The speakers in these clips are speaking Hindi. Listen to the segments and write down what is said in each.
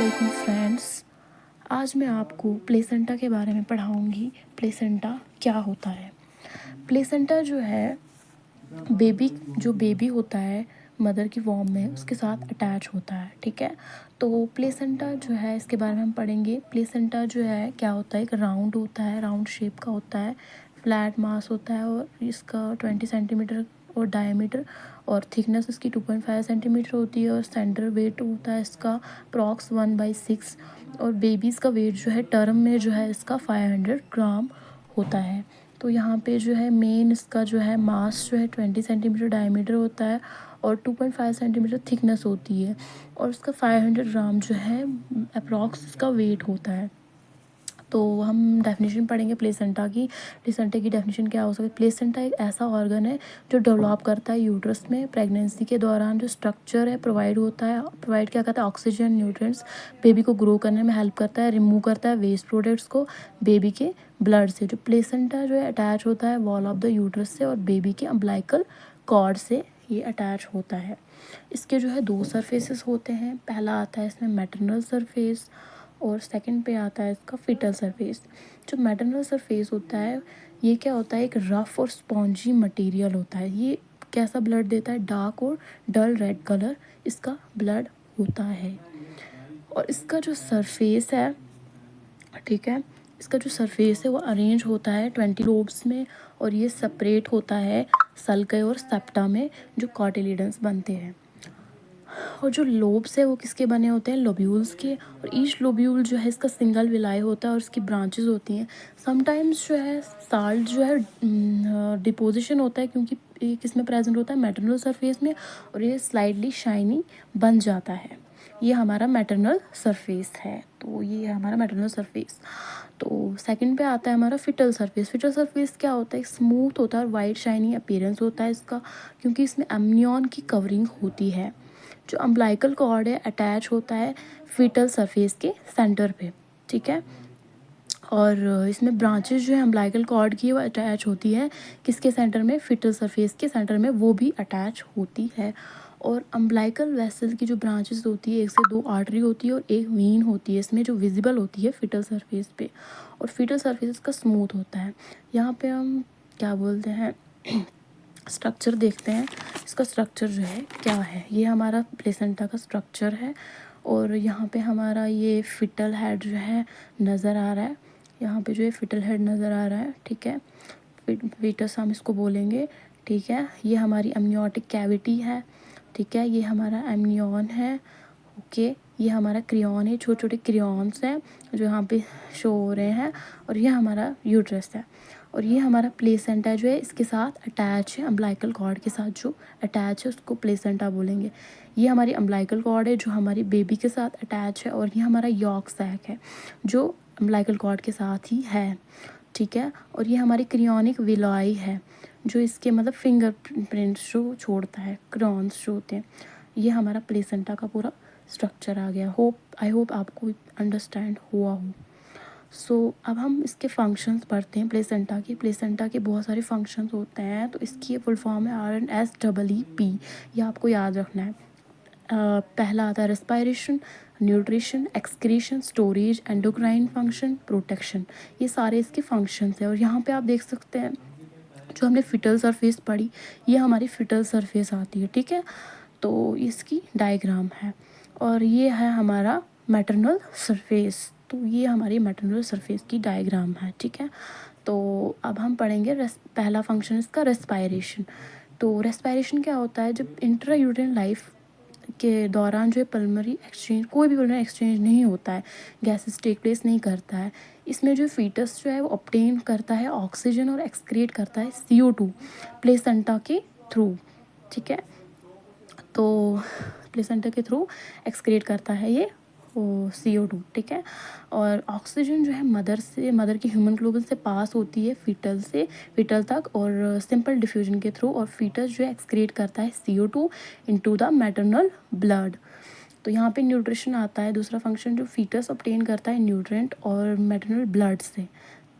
वालेकुम फ्रेंड्स। आज मैं आपको प्लेसेंटा के बारे में पढ़ाऊंगी। प्लेसेंटा क्या होता है? प्लेसेंटा जो है बेबी होता है मदर की वॉम में उसके साथ अटैच होता है। ठीक है, तो प्लेसेंटा जो है इसके बारे में हम पढ़ेंगे। प्लेसेंटा जो है क्या होता है, एक राउंड होता है, राउंड शेप का होता है, फ्लैट मास होता है और इसका 20 सेंटीमीटर और डायमीटर और थिकनेस इसकी 2.5 सेंटीमीटर होती है और सेंटर वेट होता है इसका अप्रॉक्स 1/6 और बेबीज़ का वेट जो है टर्म में जो है इसका 500 ग्राम होता है। तो यहाँ पे जो है मेन इसका जो है मास जो है 20 सेंटीमीटर डायमीटर होता है और 2.5 सेंटीमीटर थिकनेस होती है और उसका 500 ग्राम जो है अप्रॉक्स इसका वेट होता है। तो हम डेफिनेशन पढ़ेंगे प्लेसेंटा की। प्लेसेंटा की डेफिनेशन क्या हो सकती है? प्लेसेंटा एक ऐसा ऑर्गन है जो डेवलप करता है यूट्रस में। प्रेगनेंसी के दौरान जो स्ट्रक्चर है प्रोवाइड होता है, प्रोवाइड क्या करता है? ऑक्सीजन, न्यूट्रिएंट्स, बेबी को ग्रो करने में हेल्प करता है, रिमूव करता है वेस्ट प्रोडक्ट्स को बेबी के ब्लड से। जो प्लेसेंटा जो है अटैच होता है वॉल ऑफ द यूट्रस से और बेबी के अम्बिलिकल कॉर्ड से ये अटैच होता है। इसके जो है 2 सरफेसेस होते हैं। पहला आता है इसमें मैटरनल सरफेस और सेकंड पे आता है इसका फिटल सरफेस। जो मैटरनल सरफेस होता है ये क्या होता है? एक रफ और स्पॉन्जी मटेरियल होता है। ये कैसा ब्लड देता है? डार्क और डल रेड कलर इसका ब्लड होता है। और इसका जो सरफेस है, ठीक है, इसका जो सरफेस है वो अरेंज होता है 20 लोब्स में और ये सेपरेट होता है सल्कय और सेप्टा में जो कॉटिलिडन्स बनते हैं। और जो लोब्स है वो किसके बने होते हैं? लोब्यूल्स के। और ईच लोब्यूल जो है इसका सिंगल विलाय होता है और इसकी ब्रांचेस होती हैं। समटाइम्स जो है साल्ट जो है डिपोजिशन होता है क्योंकि ये किस में प्रेजेंट होता है? मैटरनल सरफेस में और ये स्लाइडली शाइनी बन जाता है। ये हमारा मैटरनल सरफेस है। तो ये है हमारा मैटरनल सरफेस। तो सेकंड पे आता है हमारा फिटल सरफेस। फिटल सरफेस क्या होता है? स्मूथ होता है और वाइट शाइनी अपीयरेंस होता है इसका क्योंकि इसमें एमनियन की कवरिंग होती है। जो अम्बिलिकल कॉर्ड है अटैच होता है फीटल सरफेस के सेंटर पे। ठीक है, और इसमें ब्रांचेस जो है अम्बिलिकल कॉर्ड की वो अटैच होती है किसके सेंटर में? फीटल सरफेस के सेंटर में वो भी अटैच होती है। और अम्बिलिकल वेसल की जो ब्रांचेस होती है 1 से 2 आर्टरी होती है और 1 वीन होती है इसमें जो विजिबल होती है फीटल सरफेस पे। और फीटल सरफेस इसका स्मूथ होता है। यहाँ पे हम क्या बोलते हैं स्ट्रक्चर देखते हैं। इसका स्ट्रक्चर जो है क्या है? ये हमारा प्लेसेंटा का स्ट्रक्चर है और यहाँ पे हमारा ये फिटल हेड जो है नज़र आ रहा है। यहाँ पे जो है फिटल हेड नज़र आ रहा है। ठीक है, फीटस हम इसको बोलेंगे। ठीक है, ये हमारी अम्नियोटिक कैविटी है। ठीक है, ये हमारा एमनियन है। ओके, ये हमारा क्रियॉन है, छोटे छोटे क्रियॉन्स हैं जो यहाँ पे शो हो रहे हैं। और ये हमारा यूट्रस है और ये हमारा प्लेसेंटा जो है इसके साथ अटैच है अम्बिलिकल कॉर्ड के साथ जो अटैच है उसको प्लेसेंटा बोलेंगे। ये हमारी अम्बिलिकल कॉर्ड है जो हमारी बेबी के साथ अटैच है और ये हमारा यॉर्क सैक है जो अम्बिलिकल कॉर्ड के साथ ही है। ठीक है, और ये हमारी क्रियोनिक विलाई है जो इसके मतलब फिंगर प्रिंट्स जो छोड़ता है, क्रॉन्स जो होते हैं। ये हमारा प्लेसेंटा का पूरा स्ट्रक्चर आ गया। आई होप आपको अंडरस्टैंड हुआ हो। अब हम इसके फंक्शंस पढ़ते हैं प्लेसेंटा के। प्लेसेंटा के बहुत सारे फंक्शंस होते हैं तो इसकी फुल फॉर्म है RNSEE। ये आपको याद रखना है। पहला आता है respiration, nutrition, excretion, storage, endocrine function, protection. ये सारे इसके फंक्शंस हैं। और यहाँ पे आप देख सकते हैं जो हमने फिटल सरफेस पढ़ी ये हमारी फिटल सरफेस आती है। ठीक है, तो इसकी डायग्राम है और ये है हमारा मैटरनल सरफेस। तो ये हमारी मैटरनल सरफेस की डायग्राम है। ठीक है, तो अब हम पढ़ेंगे पहला फंक्शन इसका रेस्पायरेशन। तो रेस्पायरेशन क्या होता है? जब इंट्रा यूटेरिन लाइफ के दौरान जो है पल्मोनरी एक्सचेंज, कोई भी पल्मोनरी एक्सचेंज नहीं होता है, गैसेस टेक प्लेस नहीं करता है। इसमें जो फीटस जो है वो ऑब्टेन करता है ऑक्सीजन और एक्सक्रीट करता है CO2 प्लेसेंटा के थ्रू। ठीक है, तो प्लेसेंटा के थ्रू एक्सक्रीट करता है ये CO2। ठीक है, और ऑक्सीजन जो है मदर की ह्यूमन से पास होती है फीटल तक और सिंपल डिफ्यूजन के थ्रू। और फीटस जो है एक्सक्रीट करता है CO2 into the maternal blood. तो यहाँ पे न्यूट्रिशन आता है, दूसरा फंक्शन जो फीटस ऑब्टेन करता है न्यूट्रिएंट और मैटरनल ब्लड से।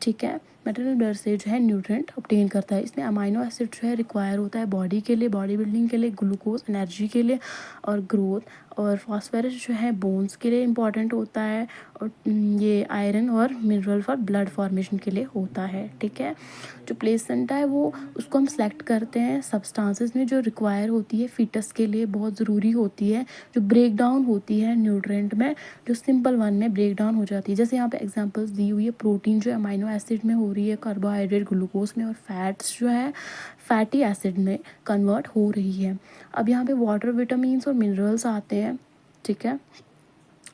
ठीक है, मैटरनल ब्लड से जो है न्यूट्रिएंट ऑब्टेन करता है। इसमें अमाइनो एसिड जो है रिक्वायर होता है बॉडी के लिए, बॉडी बिल्डिंग के लिए, ग्लूकोज एनर्जी के लिए और ग्रोथ, और फास्फोरस जो है बोन्स के लिए इम्पॉर्टेंट होता है, और ये आयरन और मिनरल फॉर ब्लड फॉर्मेशन के लिए होता है। ठीक है, जो प्लेसेंटा है वो उसको हम सेलेक्ट करते हैं सब्सटेंसेस में जो रिक्वायर होती है फीटस के लिए, बहुत ज़रूरी होती है, जो ब्रेक डाउन होती है न्यूट्रिएंट में, जो सिंपल वन में ब्रेक डाउन हो जाती है। जैसे यहाँ पे एग्जांपल्स दी हुई है, प्रोटीन जो अमाइनो एसिड में हो रही है, कार्बोहाइड्रेट ग्लूकोज में, और फैट्स जो है फैटी एसिड में कन्वर्ट हो रही है। अब यहाँ पे वाटर, विटामिन्स और मिनरल्स आते हैं। ठीक है,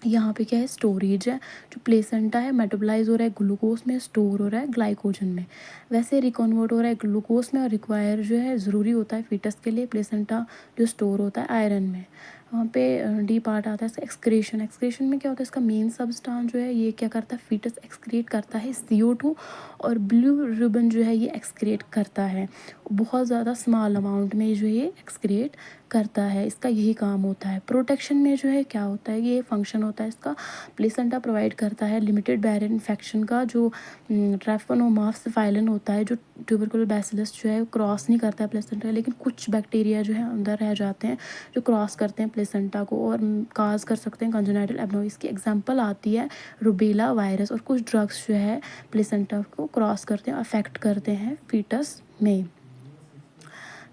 यहाँ पे क्या है, स्टोरेज है, जो प्लेसेंटा है मेटाबोलाइज हो रहा है ग्लूकोज में, स्टोर हो रहा है ग्लाइकोजन में, वैसे रिकन्वर्ट हो रहा है ग्लूकोज में, और रिक्वायर जो है ज़रूरी होता है फीटस के लिए प्लेसेंटा, जो स्टोर होता है आयरन में। वहाँ पे डी पार्ट आता है इसका एक्सक्रीशन। एक्सक्रीशन में क्या होता है, इसका मेन सब्सटेंस जो है ये क्या करता है, फीटस एक्सक्रीट करता है CO2, और ब्लू रिबन जो है ये एक्सक्रीट करता है, बहुत ज़्यादा स्मॉल अमाउंट में जो है ये एक्सक्रीट करता है, इसका यही काम होता है। प्रोटेक्शन में जो है क्या होता है, ये फंक्शन होता है इसका, प्लेसेंटा प्रोवाइड करता है लिमिटेड बैरियर इन्फेक्शन का, जो ट्रैफोनोमास फाइलन होता है, जो ट्यूबरकुलर बैसिलस जो है क्रॉस नहीं करता है प्लेसेंटा, लेकिन कुछ बैक्टीरिया जो है अंदर रह जाते हैं जो क्रॉस करते हैं प्लेसेंटा को और काज कर सकते हैं कंजेनाइटल एबनॉर्मलिटीज की एग्जांपल आती है रूबेला वायरस, और कुछ ड्रग्स जो है प्लेसेंटा को क्रॉस करते हैं, अफेक्ट करते हैं फीटस में।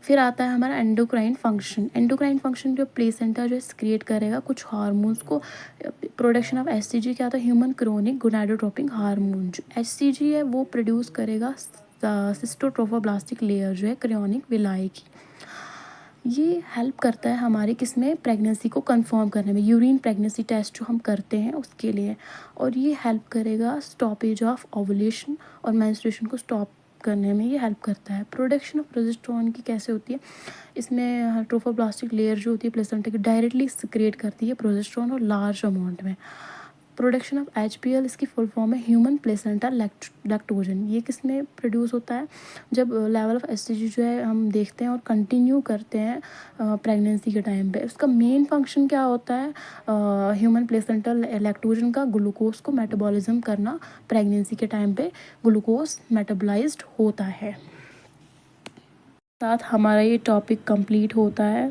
फिर आता है हमारा एंडोक्राइन फंक्शन। एंडोक्राइन फंक्शन जो प्लेसेंटा जो सिक्रिएट करेगा कुछ हार्मोन्स को, प्रोडक्शन ऑफ HCG क्या होता है, ह्यूमन क्रोनिक गोनाडोट्रोपिक हार्मोन। जो HCG है वो प्रोड्यूस करेगा सिस्टोट्रोफोब्लास्टिक लेयर जो है क्रियोनिक विलाई की। ये हेल्प करता है हमारे किस में, प्रेगनेंसी को कंफर्म करने में, यूरिन प्रेगनेंसी टेस्ट जो हम करते हैं उसके लिए, और ये हेल्प करेगा स्टॉपेज ऑफ ओवुलेशन और मेंस्ट्रुएशन को स्टॉप करने में ये हेल्प करता है। प्रोडक्शन ऑफ प्रोजेस्टेरोन की कैसे होती है, इसमें ट्रोफोब्लास्टिक लेयर जो होती है प्लेसेंटा की डायरेक्टली सिक्रिएट करती है प्रोजेस्टेरोन और लार्ज अमाउंट में। प्रोडक्शन ऑफ HPL इसकी फुल फॉर्म है ह्यूमन प्लेसेंटा लैक्टोजन। ये किस में प्रोड्यूस होता है, जब लेवल ऑफ HCG जो है हम देखते हैं और कंटिन्यू करते हैं प्रेगनेंसी के टाइम पे। इसका मेन फंक्शन क्या होता है, ह्यूमन प्लेसेंटा लैक्टोजन का ग्लूकोज को मेटाबॉलिज्म करना, प्रेगनेंसी के टाइम पे ग्लूकोज मेटाबोलाइज्ड होता है। साथ हमारा ये टॉपिक कंप्लीट होता है।